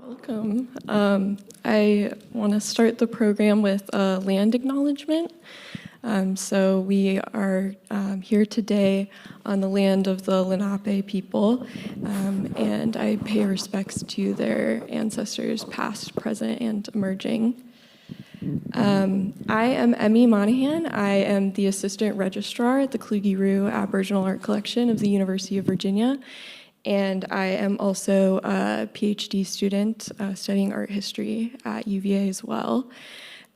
Welcome. I want to start the program with a land acknowledgement. So we are here today on the land of the Lenape people, and I pay respects to their ancestors past, present, and emerging. I am Emmy Monaghan. I am the Assistant Registrar at the Kluge-Ruhe Aboriginal Art Collection of the University of Virginia, and I am also a PhD student studying art history at UVA as well.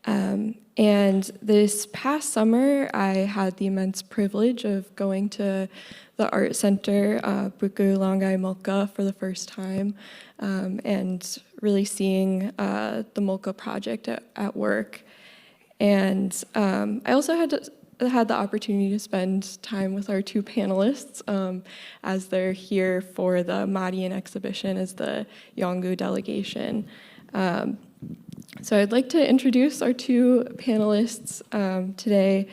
And this past summer, I had the immense privilege of going to the art center, Buku-Larrnggay Mulka, for the first time, and really seeing the Mulka Project at work. And I also had the opportunity to spend time with our two panelists as they're here for the Maɗayin exhibition as the Yolŋu delegation. So I'd like to introduce our two panelists today.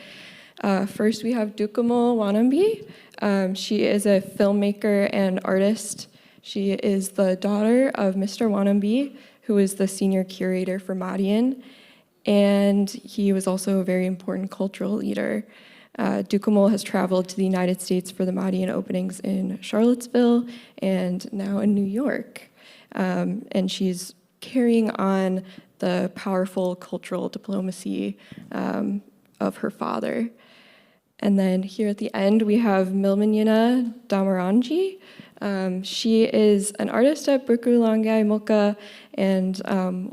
First, we have Dhukumul Waṉambi. She is a filmmaker and artist. She is the daughter of Mr. Waṉambi, who is the senior curator for Maɗayin, and he was also a very important cultural leader. Dhukumul has traveled to the United States for the Maɗayin openings in Charlottesville and now in New York. And she's carrying on the powerful cultural diplomacy of her father. And then here at the end, we have Milminyina Dhamarrandji. She is an artist at Buku-Larrnggay Mulka and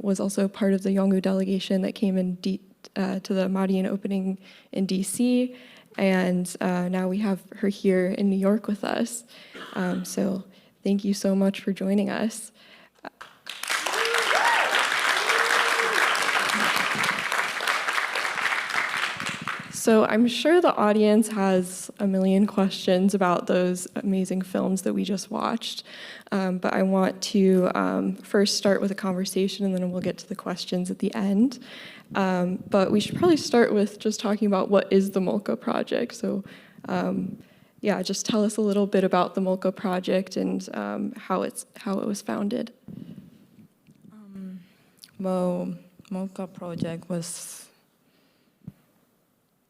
was also part of the Yolŋu delegation that came in to the Maɗayin opening in DC. And now we have her here in New York with us. So thank you so much for joining us. So I'm sure the audience has a million questions about those amazing films that we just watched, but I want to first start with a conversation and then we'll get to the questions at the end. But we should probably start with just talking about what is the Mulka Project. So yeah, just tell us a little bit about the Mulka Project and how it was founded. Well, Mulka Project was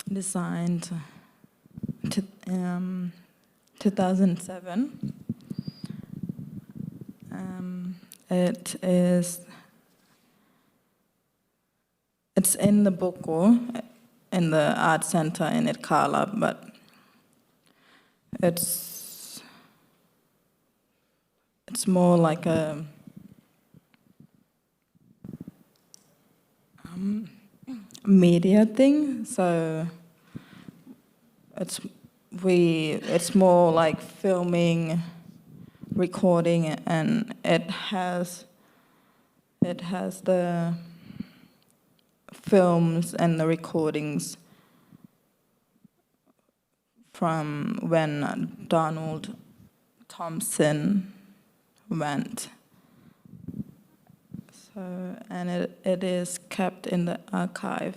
designed in 2007. It's in the Buku, in the art center in Itkala, but it's more like a media thing, so it's more like filming, recording, and it has the films and the recordings from when Donald Thompson went. So, and it is kept in the archive.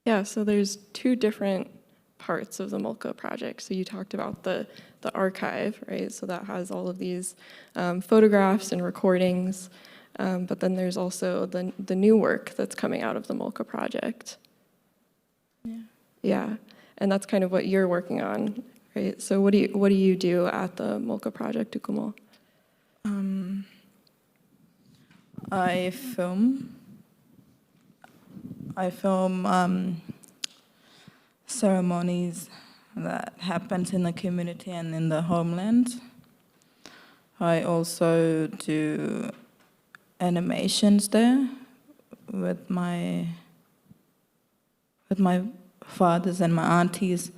Yeah, so there's two different parts of the Mulka Project. So you talked about the archive, right? So that has all of these photographs and recordings, but then there's also the new work that's coming out of the Mulka Project. Yeah. Yeah, and that's kind of what you're working on, right? So what do you do at the Mulka Project, Dhukumul? I film ceremonies that happens in the community and in the homeland. I also do animations there with my fathers and my aunties'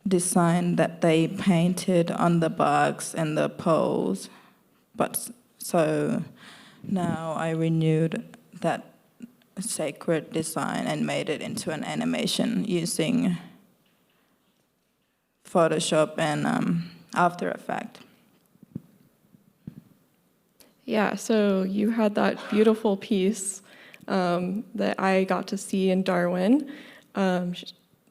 design that they painted on the barks and the poles. But so now I renewed that sacred design and made it into an animation using Photoshop and After Effects. Yeah, so you had that beautiful piece that I got to see in Darwin.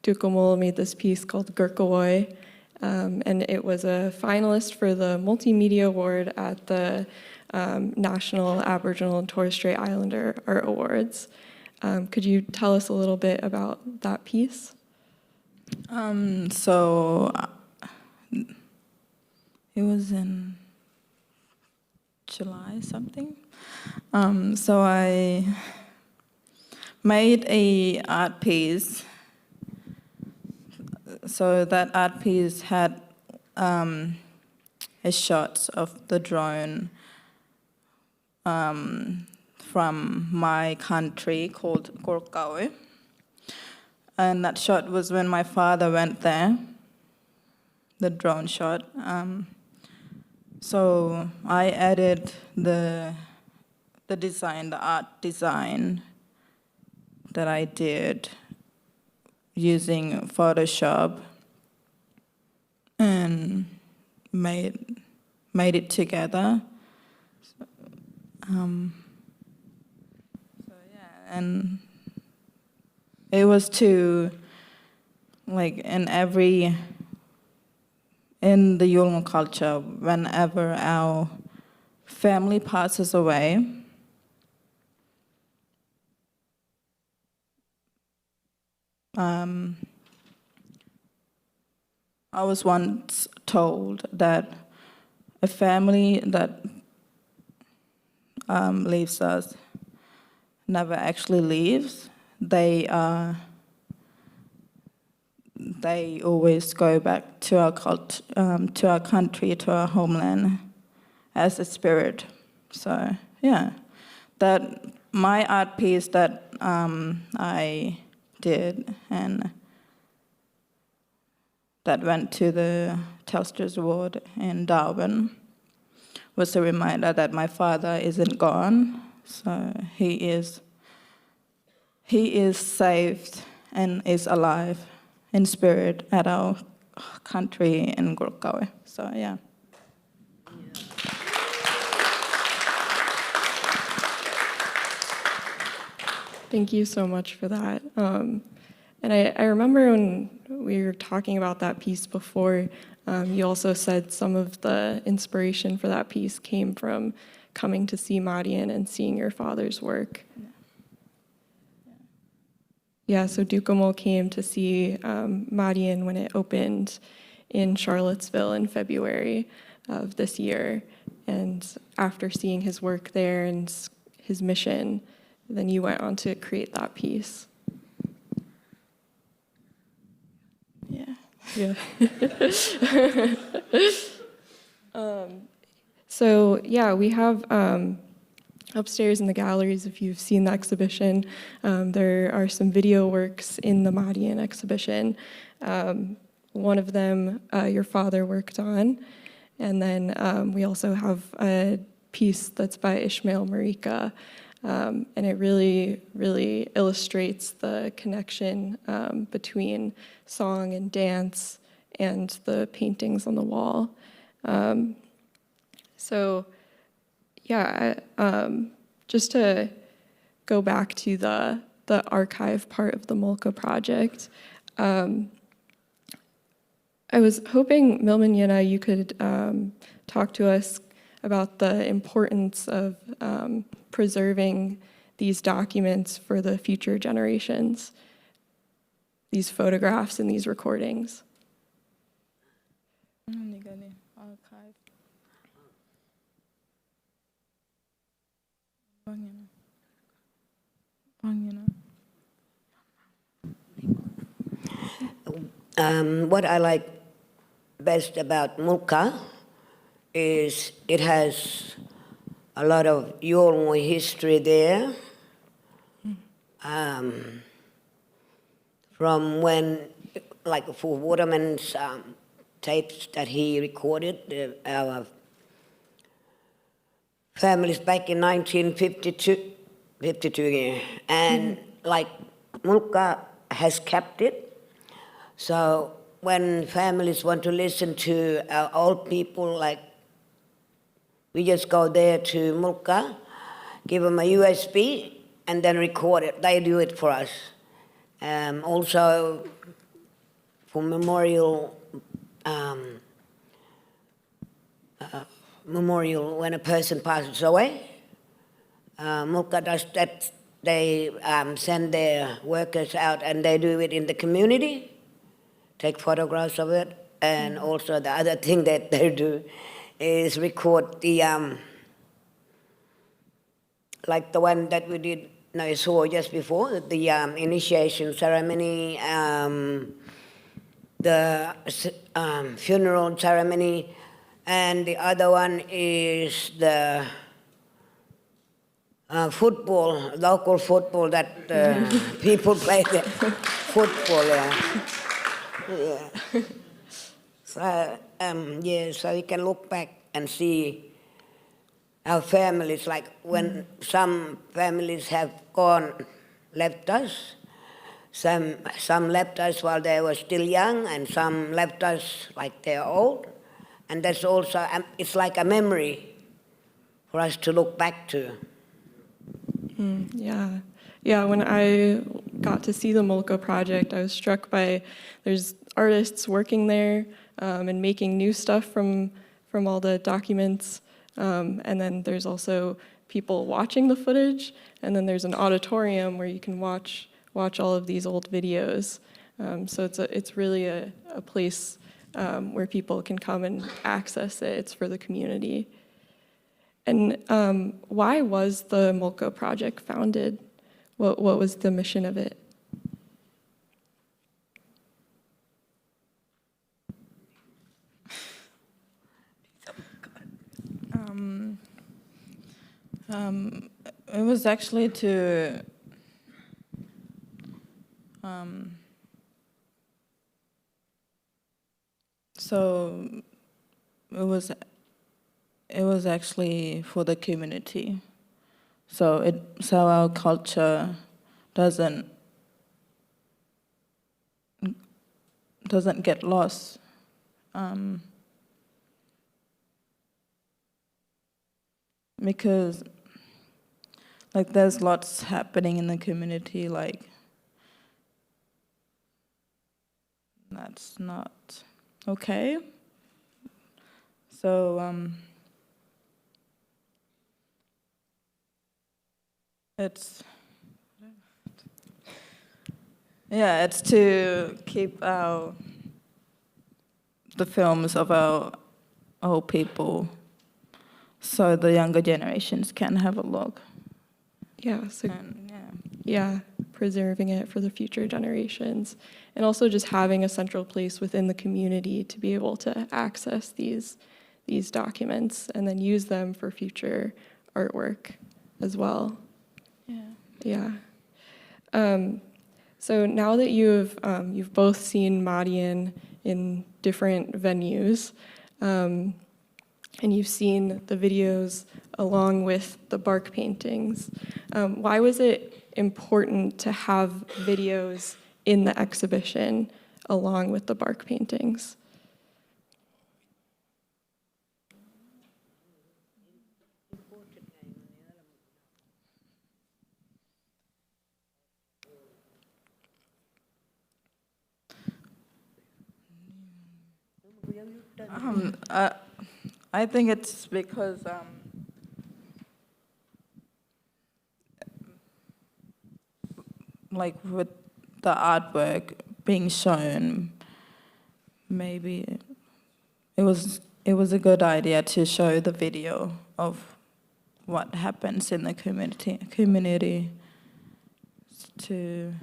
Dhukumul made this piece called Gurkawoi, and it was a finalist for the Multimedia Award at the National Aboriginal and Torres Strait Islander Art Awards. Could you tell us a little bit about that piece? So it was in July something. So I made a art piece. So that art piece had a shot of the drone from my country called Kluge-Ruhe. And that shot was when my father went there, the drone shot. So I added the design, the art design that I did using Photoshop and made it together. So yeah, and it was to, like, in the Yolŋu culture, whenever our family passes away, I was once told that a family that leaves us never actually leaves. They always go back to our country, to our homeland, as a spirit. So yeah, that my art piece that I did and that went to the Telstra's Award in Darwin was a reminder that my father isn't gone. So he is saved and is alive in spirit at our country in Kluge-Ruhe. So yeah. Thank you so much for that. And I remember when we were talking about that piece before, you also said some of the inspiration for that piece came from coming to see Maɗayin and seeing your father's work. Yeah, so Dhukumul came to see Maɗayin when it opened in Charlottesville in February of this year. And after seeing his work there and his mission, then you went on to create that piece. Yeah. Yeah. So yeah, we have upstairs in the galleries, if you've seen the exhibition, there are some video works in the Maɗayin exhibition. One of them your father worked on, and then we also have a piece that's by Ishmael Marika, and it really, really illustrates the connection between song and dance and the paintings on the wall. So yeah, just to go back to the archive part of the Mulka Project, I was hoping, Milminyina, you could talk to us about the importance of preserving these documents for the future generations, these photographs and these recordings. What I like best about Mulka is it has a lot of Yolŋu history there. From when, like for Waterman's tapes that he recorded, our families back in 1952, yeah. And like Mulka has kept it. So when families want to listen to our old people, like we just go there to Mulka, give them a USB, and then record it. They do it for us. Also, for memorial memorial when a person passes away. Mulka does that. They send their workers out and they do it in the community, take photographs of it, and also the other thing that they do is record the, like the one that we did, I saw just before, the initiation ceremony, the funeral ceremony, and the other one is the football, local football that people play the football. Yeah. So, so you can look back and see our families, like when some families have gone, left us, some left us while they were still young, and some left us like they're old. And that's also, it's like a memory for us to look back to. Yeah, when I got to see the Mulka Project, I was struck by, there's artists working there and making new stuff from all the documents, and then there's also people watching the footage, and then there's an auditorium where you can watch all of these old videos. So it's really a place where people can come and access it. It's for the community. And why was the Mulka Project founded? What was the mission of it? It was actually to so it was actually for the community. So our culture doesn't get lost. Because like there's lots happening in the community, like that's not okay. So it's to keep the films of our old people, so the younger generations can have a look. Preserving it for the future generations, and also just having a central place within the community to be able to access these documents and then use them for future artwork as well. So now that you've both seen Maɗayin in different venues, and you've seen the videos along with the bark paintings, why was it important to have videos in the exhibition along with the bark paintings? I think it's because like with the artwork being shown, maybe it was a good idea to show the video of what happens in the community to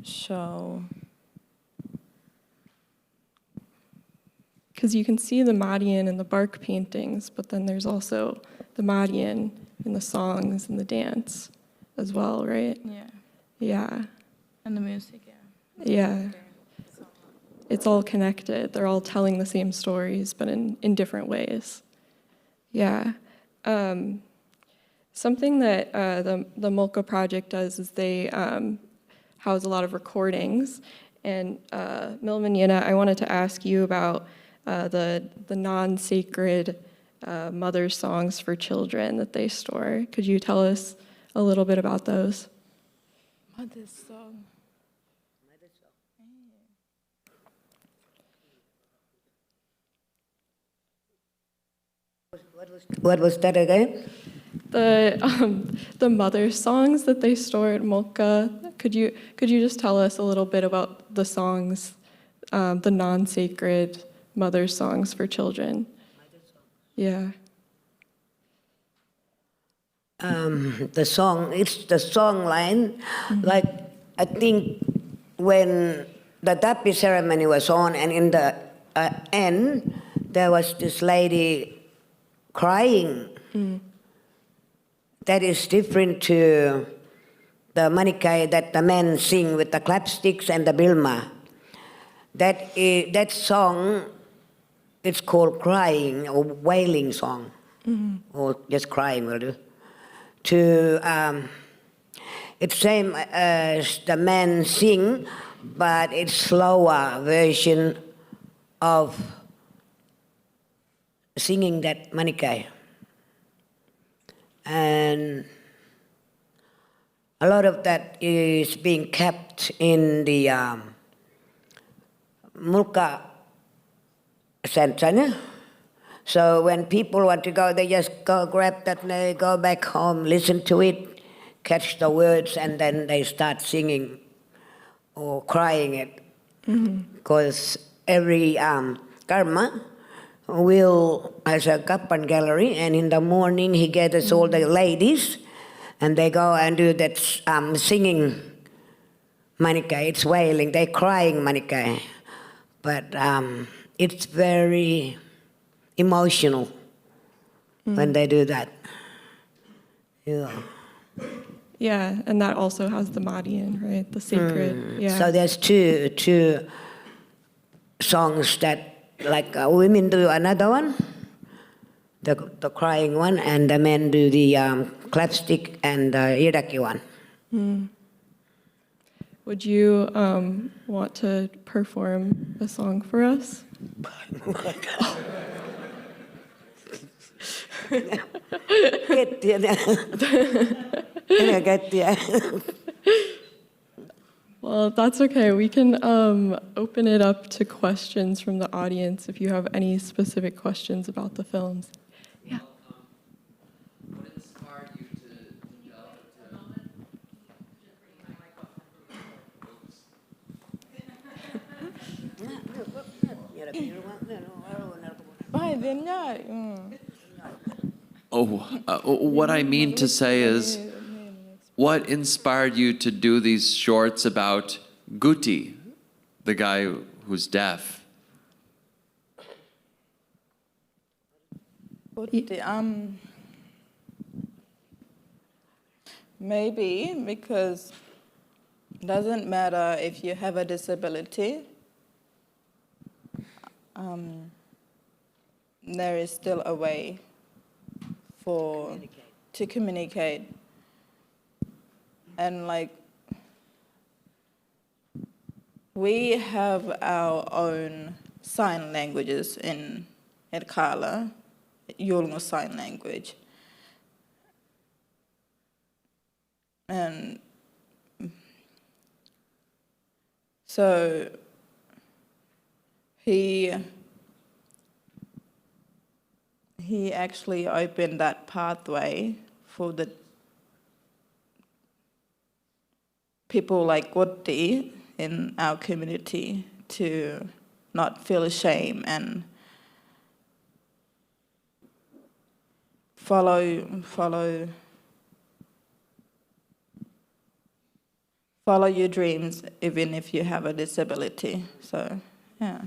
show. Because you can see the Maɗayin in the bark paintings, but then there's also the Maɗayin in the songs and the dance as well, right? Yeah. And the music, Yeah. It's all connected. They're all telling the same stories, but in different ways. Yeah. Something that the Mulka Project does is they house a lot of recordings. And Milminyina, I wanted to ask you about the non-sacred mother songs for children that they store. Could you tell us a little bit about those? Mother song. What was that again? The mother songs that they store at Mulka. Could you just tell us a little bit about the songs, the non-sacred mother songs for children? Yeah. It's the song line. Like, I think when the Tapi ceremony was on, and in the end, there was this lady crying. That is different to the manikai that the men sing with the clapsticks and the bilma. That song, it's called crying or wailing song, or just crying will do. It's same as the men sing, but it's slower version of singing that manikai. And a lot of that is being kept in the Mulka Centre. So when people want to go, they just go grab that, they go back home, listen to it, catch the words, and then they start singing or crying it. Because every karma has a Kappan gallery, and in the morning he gathers all the ladies, and they go and do that singing manikai. It's wailing, they're crying manikai. But it's very emotional when they do that. Yeah. Yeah, and that also has the Maḍayin, right? The sacred. Yeah. So there's two songs that, like women do another one, the crying one, and the men do the clapstick and the iraki one. Would you want to perform a song for us? Well, that's okay. We can open it up to questions from the audience if you have any specific questions about the films. Yeah. What inspired you to develop what I mean to say is, what inspired you to do these shorts about Guti, the guy who's deaf? Maybe because it doesn't matter if you have a disability, there is still a way to communicate. And like, we have our own sign languages in Kala, Yolŋu sign language. And so he actually opened that pathway for the people like Guti in our community to not feel ashamed and follow your dreams even if you have a disability. So, yeah.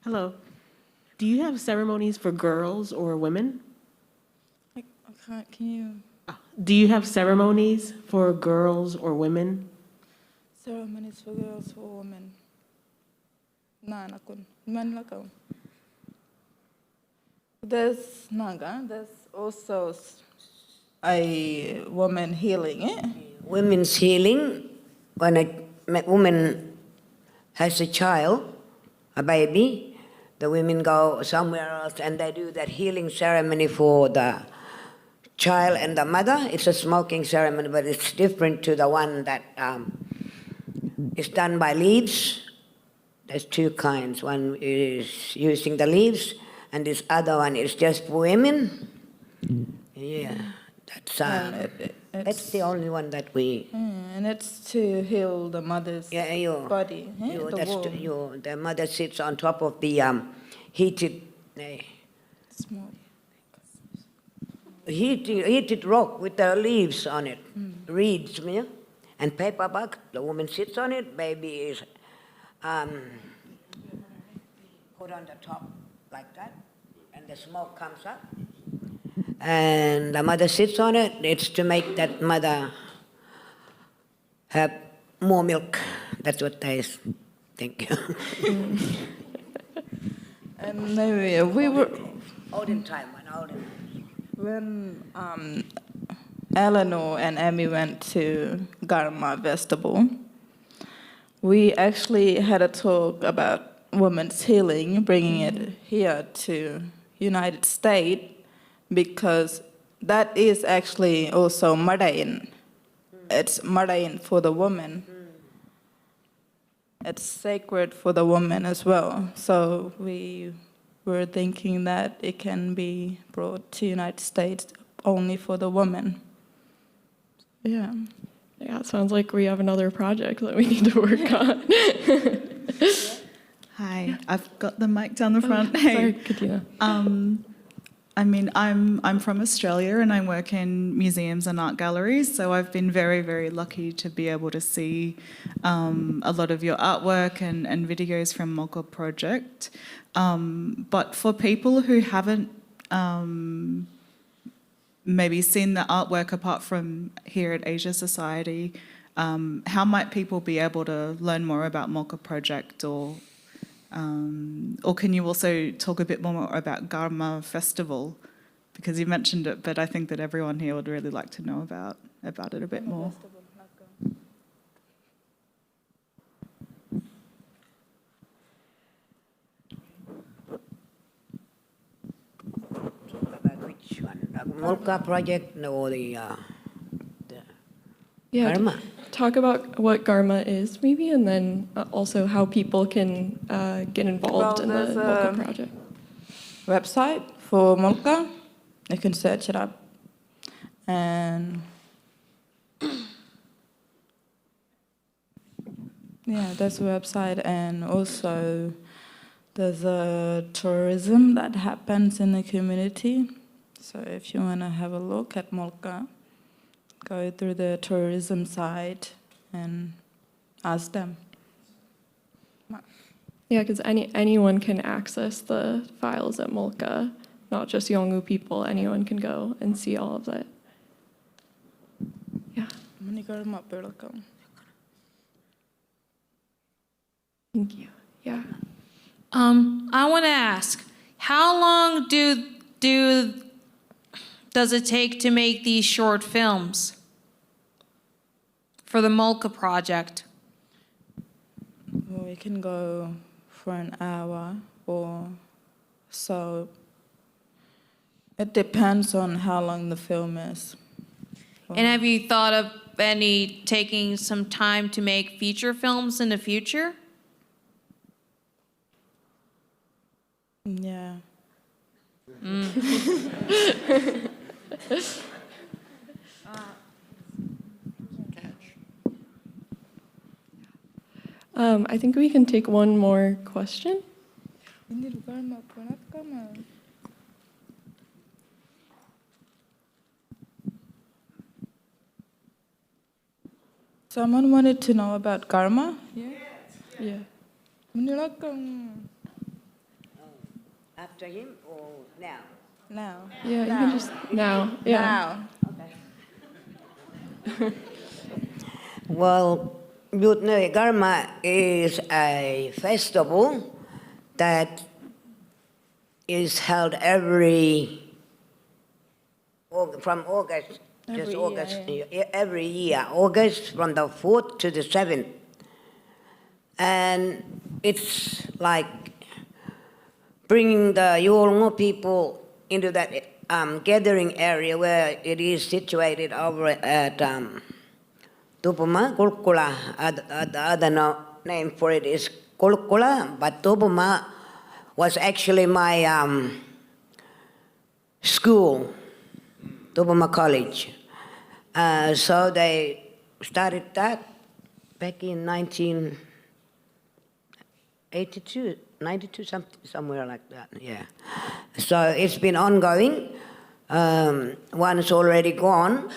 Hello. Do you have ceremonies for girls or women? Can you? Do you have ceremonies for girls or women? Ceremonies for girls or women? No. There's also a woman healing. Women's healing, when a woman has a child, a baby, the women go somewhere else and they do that healing ceremony for the child and the mother. It's a smoking ceremony, but it's different to the one that is done by leaves. There's two kinds. One is using the leaves, and this other one is just for women. Yeah, that's the only one that we. And it's to heal the mother's body. The mother sits on top of the heated rock with the leaves on it, reeds, yeah? And paper bag. The woman sits on it, baby is put on the top like that, and the smoke comes up. And the mother sits on it. It's to make that mother have more milk. That's what they think. And we were Olden time. when Eleanor and Emmy went to Garma Festival. We actually had a talk about women's healing, bringing it here to United States, because that is actually also Maḍayin. It's Maḍayin for the woman. It's sacred for the woman as well. So we were thinking that it can be brought to United States only for the woman. Yeah. Yeah, it sounds like we have another project that we need to work on. Hi, I've got the mic down the front. Hey. Sorry, Katina. I mean, I'm from Australia and I work in museums and art galleries, so I've been very, very lucky to be able to see a lot of your artwork and videos from Mulka Project. But for people who haven't maybe seen the artwork apart from here at Asia Society, how might people be able to learn more about Mulka Project, or can you also talk a bit more about Garma Festival? Because you mentioned it, but I think that everyone here would really like to know about it a bit more. Which one? The Mulka Project or the Yeah, Garma? talk about what Garma is, maybe, and then also how people can get involved in the there's Mulka Project. Website for Mulka. You can search it up. And yeah, there's a website, and also there's a tourism that happens in the community. So if you want to have a look at Mulka, go through the tourism site and ask them. Yeah, because anyone can access the files at Mulka, not just Yolŋu people. Anyone can go and see all of that. Yeah. Thank you. Yeah. I want to ask, how long does it take to make these short films for the Mulka Project? We can go for an hour or so. It depends on how long the film is. And have you thought of taking some time to make feature films in the future? Yeah. I think we can take one more question. Someone wanted to know about Garma? Yeah. After him or now? Now. Yeah, you can just now. Yeah. Now. Well, Garma is a festival that is held from August, every year, August from the 4th to the 7th. And it's like bringing the Yolŋu people into that gathering area where it is situated over at Tupuma, Kulkula. The other name for it is Kulkula, but Tupuma was actually my school, Tupuma College. So they started that back in 1982, 92, somewhere like that, yeah. So it's been ongoing. One is already gone,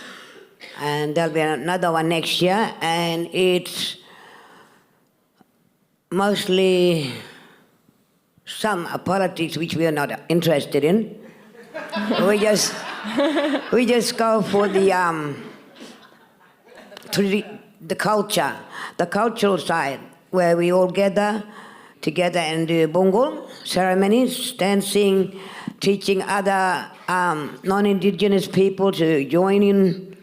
and there'll be another one next year, and it's mostly some politics which we are not interested in. we just go for the culture, the cultural side, where we all gather together and do bongol ceremonies, dancing, teaching other non-indigenous people to join in.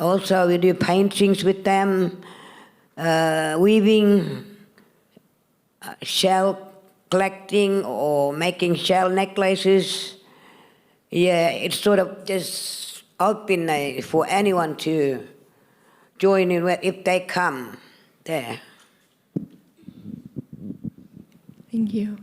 Also, we do paintings with them, weaving, shell collecting or making shell necklaces. Yeah, it's sort of just open for anyone to join in if they come there. Thank you.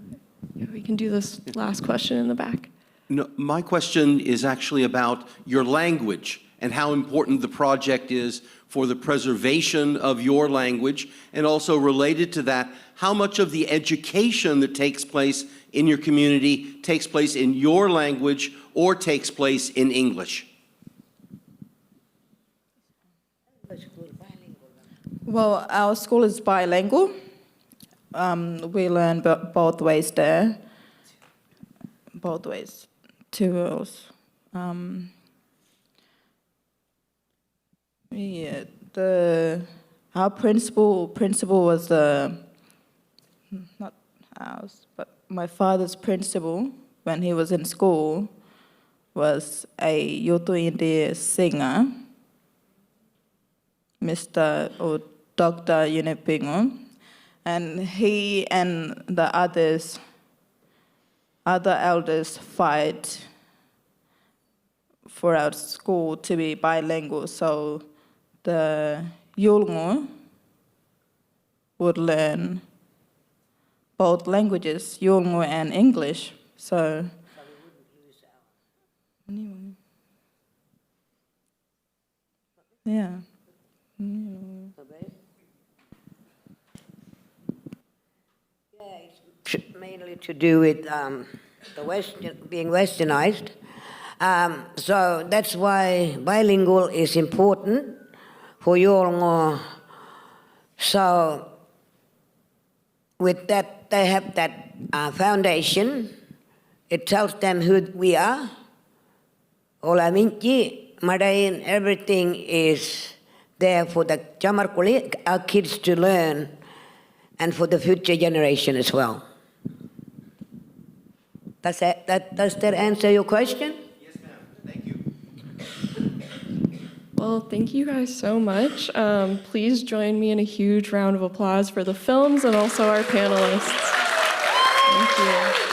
Yeah, we can do this last question in the back. No, my question is actually about your language and how important the project is for the preservation of your language, and also related to that, how much of the education that takes place in your community takes place in your language or takes place in English? Well, our school is bilingual. We learn both ways there. Both ways. Two girls. Yeah, our principal was not ours, but my father's principal when he was in school was a Yutu India singer, Mr. or Dr. Yunipingu, and he and the other elders fight for our school to be bilingual, so the Yolŋu would learn both languages, Yolŋu and English. So anyway. Yeah. It's mainly to do with being westernized. So that's why bilingual is important for Yolŋu. So with that, they have that foundation. It tells them who we are. Waṇambi, Maḍayin, everything is there for the Dhamarrandji, our kids to learn, and for the future generation as well. Does that answer your question? Yes, ma'am. Thank you. Well, thank you guys so much. Please join me in a huge round of applause for the films and also our panelists. Thank you.